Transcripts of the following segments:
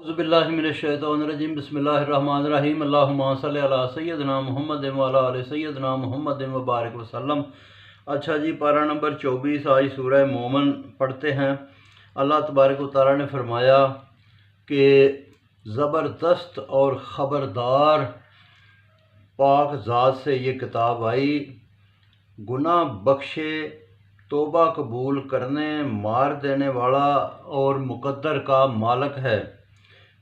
औज़ुबिल्लाहिमिनश्शैतानिर्रजीम बिस्मिल्लाहिर्रहमानिर्रहीम अल्लाहुम्मा सल्लि अला सय्यिदना मुहम्मद व अला आलि सय्यिदना मुहम्मद व बारिक वसल्लम। अच्छा जी, पारा नंबर 24 आज सूरह मोमिन पढ़ते हैं। अल्लाह तबारक व तआला ने फरमाया कि ज़बरदस्त और ख़बरदार पाक ज़ात से ये किताब आई, गुनाह बख्शे, तौबा कबूल करने, मार देने वाला और मुकद्दर का मालिक है।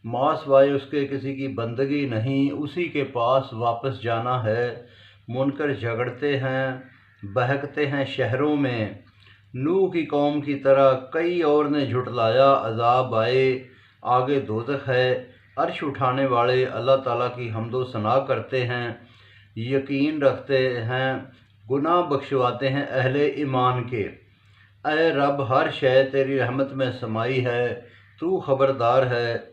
माँ सिवाय उसके किसी की बंदगी नहीं, उसी के पास वापस जाना है। मुनकर झगड़ते हैं, बहकते हैं शहरों में। नूह की कौम की तरह कई और ने झुटलाया, अजाब आए, आगे दोज़ख है। अर्श उठाने वाले अल्लाह ताला की हम्दो सना करते हैं, यकीन रखते हैं, गुनाह बख्शवाते हैं अहले ईमान के। ऐ रब, हर शय तेरी रहमत में समाई है, तू ख़बरदार है।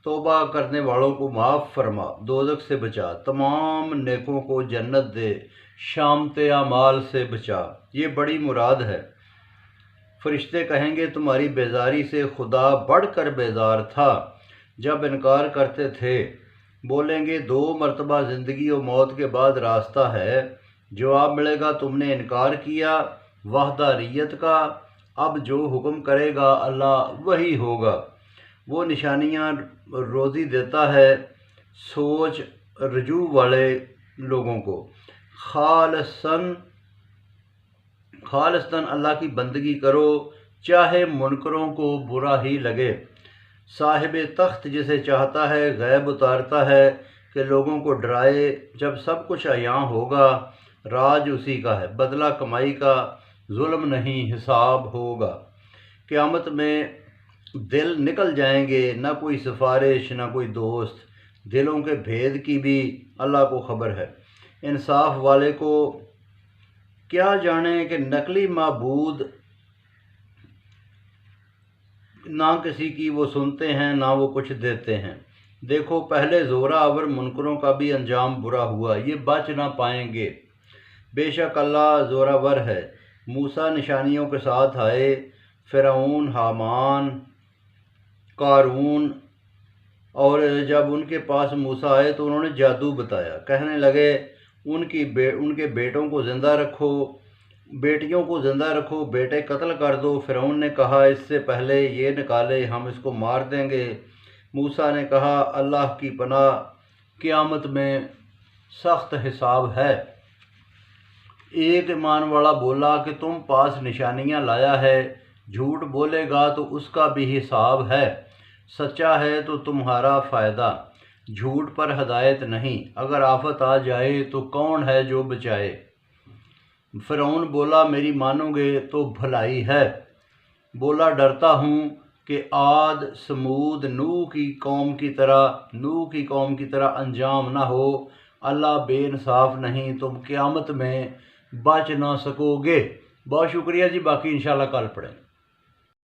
तौबा करने वालों को माफ़ फरमा, दोज़ख से बचा, तमाम नेकों को जन्नत दे, शामते अमाल से बचा। ये बड़ी मुराद है। फरिश्ते कहेंगे तुम्हारी बेजारी से खुदा बढ़कर बेजार था। जब इनकार करते थे बोलेंगे 2 मरतबा ज़िंदगी और मौत के बाद रास्ता है। जवाब मिलेगा तुमने इनकार किया वहदानियत का, अब जो हुक्म करेगा अल्लाह वही होगा। वो निशानियाँ रोज़ी देता है सोच रजू वाले लोगों को। खालिसन अल्लाह की बंदगी करो, चाहे मुनकरों को बुरा ही लगे। साहिब तख्त जिसे चाहता है गैब उतारता है कि लोगों को डराए। जब सब कुछ अयां होगा राज उसी का है, बदला कमाई का, जुल्म नहीं हिसाब होगा। क़यामत में दिल निकल जाएंगे, ना कोई सिफारिश ना कोई दोस्त। दिलों के भेद की भी अल्लाह को खबर है। इंसाफ वाले को क्या जाने कि नकली माबूद ना किसी की वो सुनते हैं ना वो कुछ देते हैं। देखो पहले ज़ोरावर मुनकरों का भी अंजाम बुरा हुआ, ये बच ना पाएंगे। बेशक अल्लाह ज़ोरावर है। मूसा निशानियों के साथ आए। फ़िरौन, हामान, क़ारून और जब उनके पास मूसा आए तो उन्होंने जादू बताया। कहने लगे उनके बेटों को ज़िंदा रखो, बेटियों को ज़िंदा रखो, बेटे कत्ल कर दो। फ़िरौन ने कहा इससे पहले ये निकाले हम इसको मार देंगे। मूसा ने कहा अल्लाह की पनाह, क़यामत में सख्त हिसाब है। एक ईमान वाला बोला कि तुम पास निशानियां लाया है, झूठ बोलेगा तो उसका भी हिसाब है, सच्चा है तो तुम्हारा फ़ायदा, झूठ पर हदायत नहीं। अगर आफत आ जाए तो कौन है जो बचाए। फ़िरौन बोला मेरी मानोगे तो भलाई है। बोला डरता हूँ कि आद समूद नूह की कौम की तरह अंजाम ना हो। अल्लाह बेइंसाफ नहीं, तुम क़यामत में बच ना सकोगे। बहुत शुक्रिया जी, बाकी इंशाल्लाह कल पढ़ें।